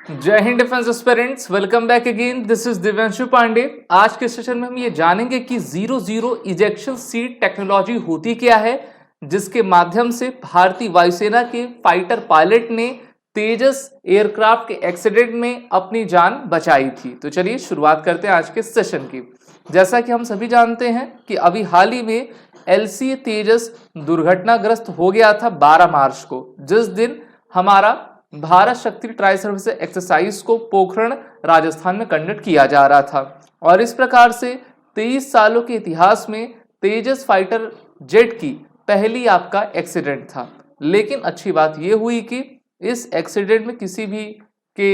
जय हिंद defence aspirants, welcome back again. This is Divyanshu Pandey. आज के सेशन में हम ये जानेंगे कि zero zero ejection seat technology होती क्या है, जिसके माध्यम से भारतीय वायुसेना के फाइटर पायलट ने तेजस एयरक्राफ्ट के एक्सीडेंट में अपनी जान बचाई थी। तो चलिए शुरुआत करते हैं आज के सेशन की। जैसा कि हम सभी जानते हैं कि अभी हाल ही में एलसी तेजस दुर्घटनाग्रस्त हो गया था 12 मार्च को, जिस दिन हमारा भारत शक्ति ट्राई सर्विस एक्सरसाइज को पोखरण राजस्थान में कंडक्ट किया जा रहा था। और इस प्रकार से 23 सालों के इतिहास में तेजस फाइटर जेट की पहली आपका एक्सीडेंट था। लेकिन अच्छी बात यह हुई कि इस एक्सीडेंट में किसी भी के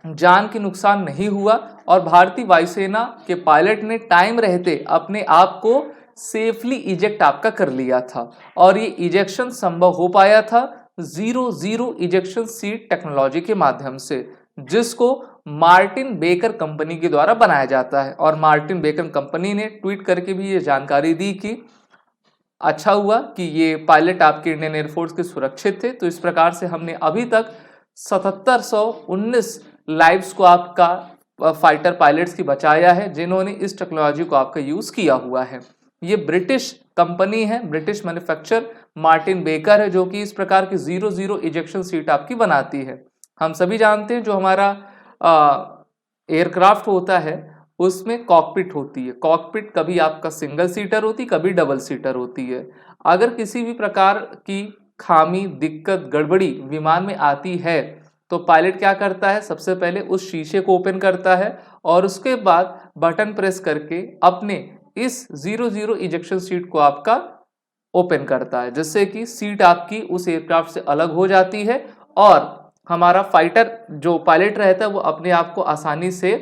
जान की नुकसान नहीं हुआ और भारतीय वायुसेना के पायलट ने टाइम रहते अपने आप को सेफली इजेक्ट आपका कर लिया था। और ये इजेक्शन संभव हो पाया था zero zero ejection seat technology के माध्यम से, जिसको मार्टिन बेकर कंपनी के द्वारा बनाया जाता है। और मार्टिन बेकर कंपनी ने ट्वीट करके भी ये जानकारी दी कि अच्छा हुआ कि ये पायलट आपके इंडियन एयरफोर्स के सुरक्षित थे। तो इस प्रकार से हमने अभी तक 7719 लाइव्स को आपका फाइटर पायलट्स की बचाया है, जिन्होंने इस टेक्नोलॉजी को आपका यूज किया हुआ है। ये ब्रिटिश कंपनी है, ब्रिटिश मैन्युफैक्चर मार्टिन बेकर है, जो कि इस प्रकार की जीरो जीरो इजेक्शन सीट आपकी बनाती है। हम सभी जानते हैं जो हमारा एयरक्राफ्ट होता है उसमें कॉकपिट होती है। कॉकपिट कभी आपका सिंगल सीटर होती, कभी डबल सीटर होती है। अगर किसी भी प्रकार की खामी, दिक्कत, गड़बड़ी विमान में आती है तो पायलट क्या करता है, सबसे पहले उस शीशे को ओपन करता है और उसके बाद बटन प्रेस करके अपने इस जीरो जीरो इजेक्शन सीट को आपका ओपन करता है, जिससे कि सीट आपकी उस एयरक्राफ्ट से अलग हो जाती है और हमारा फाइटर जो पायलट रहता है वो अपने आप को आसानी से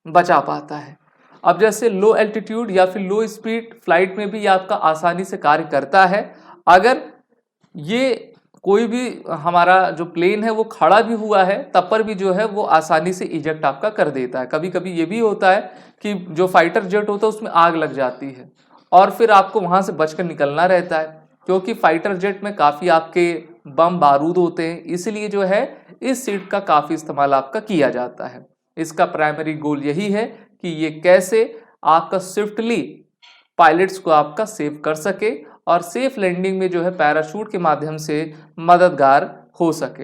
बचा पाता है। अब जैसे लो एल्टीट्यूड या फिर लो स्पीड फ्लाइट में भी ये आपका आसानी से कार्य करता है। अगर ये कोई भी हमारा जो प्लेन है वो खड़ा भी हुआ है तब पर भी जो है वो आसानी से इजेक्ट आपका कर देता है। कभी कभी ये भी होता है कि जो फाइटर जेट होता है उसमें आग लग जाती है और फिर आपको वहां से बचकर निकलना रहता है, क्योंकि फाइटर जेट में काफी आपके बम बारूद होते हैं। इसलिए जो है इस सीट का काफी इस्तेमाल आपका किया जाता है। इसका प्राइमरी गोल यही है कि ये कैसे आपका स्विफ्टली पायलट्स को आपका सेव कर सके और सेफ लैंडिंग में जो है पैराशूट के माध्यम से मददगार हो सके।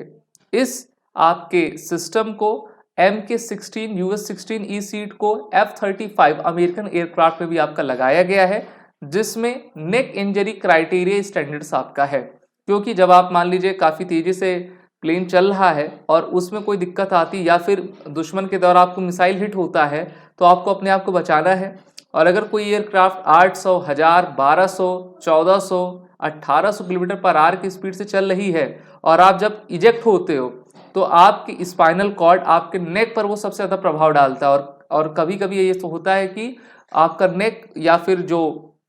इस आपके सिस्टम को MK-16 US-16E सीट को F-35 अमेरिकन एयरक्राफ्ट में भी आपका लगाया गया है, जिसमें नेक इंजरी क्राइटेरिया स्टैंडर्ड्स आपका है। क्योंकि जब आप मान लीजिए काफी तेजी से प्लेन चल रहा है और उसमें कोई दिक्कत आती या फिर दुश्मन के द्वारा आपको मिसाइल हिट होता है तो आपको अपने आप को बचाना है। और अगर कोई एयरक्राफ्ट 800, 1000, 1200, 1400, 1800 किलोमीटर पर आवर की स्पीड से चल रही है और आप जब इजेक्ट होते हो तो आपकी स्पाइनल कॉर्ड, आपके नेक पर वो सबसे ज़्यादा प्रभाव डालता है। और कभी कभी ये तो होता है कि आपका नेक या फिर जो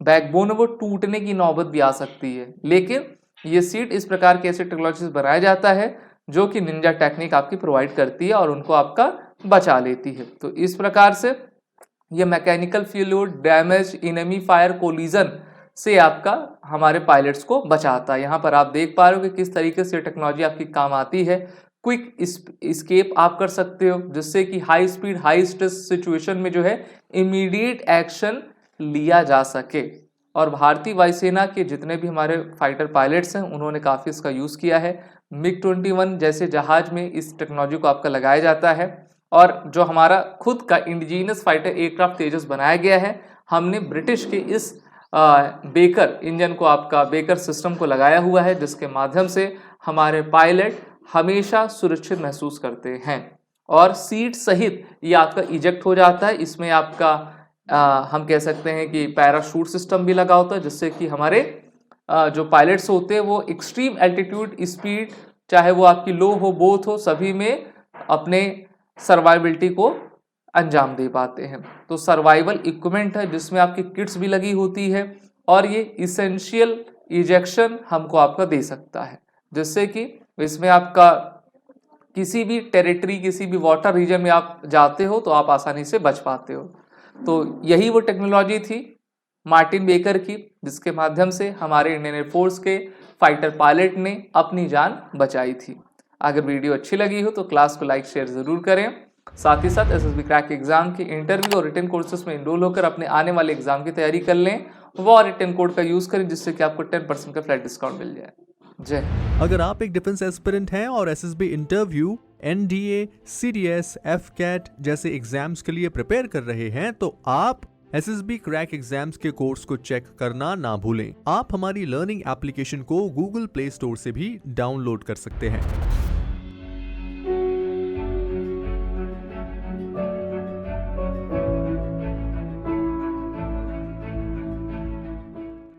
बैकबोन है वो टूटने की नौबत भी आ सकती है। लेकिन ये सीट इस प्रकार की ऐसी टेक्नोलॉजी से बनाया जाता है जो कि निंजा टेक्निक आपकी प्रोवाइड करती है और उनको आपका बचा लेती है। तो इस प्रकार से ये mechanical fluid damage, enemy fire collision से आपका हमारे पायलट्स को बचाता है। यहाँ पर आप देख पा रहे हो कि किस तरीके से टेक्नोलॉजी आपकी काम आती है। क्विक एस्केप आप कर सकते हो, जिससे कि high speed high stress situation में जो है इमीडिएट एक्शन लिया जा सके। और भारतीय वायुसेना के जितने भी हमारे फाइटर पायलट्स हैं उन्होंने काफ़ी इसका यूज़ किया है। MiG-21 जैसे जहाज में इस टेक्नोलॉजी को आपका लगाया जाता है। और जो हमारा खुद का इंडिजीनियस फाइटर एयरक्राफ्ट तेजस बनाया गया है, हमने ब्रिटिश के इस बेकर इंजन को आपका बेकर सिस्टम को लगाया हुआ है, जिसके माध्यम से हमारे पायलट हमेशा सुरक्षित महसूस करते हैं और सीट सहित ये आपका इजेक्ट हो जाता है। इसमें आपका हम कह सकते हैं कि पैराशूट सिस्टम भी लगा होता है, जिससे कि हमारे जो पायलट्स होते हैं वो एक्सट्रीम एल्टीट्यूड स्पीड, चाहे वो आपकी लो हो बोथ हो, सभी में अपने सर्वाइबिलिटी को अंजाम दे पाते हैं। तो सर्वाइवल इक्विपमेंट है जिसमें आपकी किट्स भी लगी होती है और ये इसेंशियल इजेक्शन हमको आपका दे सकता है, जिससे कि इसमें आपका किसी भी टेरिटरी, किसी भी वाटर रीजन में आप जाते हो तो आप आसानी से बच पाते हो। तो यही वो टेक्नोलॉजी थी मार्टिन बेकर की, जिसके माध्यम से हमारे इंडियन एयरफोर्स के फाइटर पायलट ने अपनी जान बचाई थी। अगर वीडियो अच्छी लगी हो तो क्लास को लाइक शेयर जरूर करें। साथ ही साथ एसएसबी क्रैक एग्जाम के इंटरव्यू और रिटन कोर्सेज में इनरोल होकर अपने आने वाले एग्जाम की तैयारी कर लें। वो रिटन कोड का यूज करें जिससे कि आपको 10% का फ्लैट डिस्काउंट मिल जाए। जय। अगर आप एक डिफेंस एस्पिरेंट हैं और SSB interview, NDA, CDS, AFCAT जैसे एग्जाम्स के लिए प्रिपेयर कर रहे हैं तो आप एसएसबी क्रैक एग्जाम्स के कोर्स को चेक करना ना भूलें। आप हमारी लर्निंग एप्लीकेशन को गूगल प्ले स्टोर से भी डाउनलोड कर सकते हैं।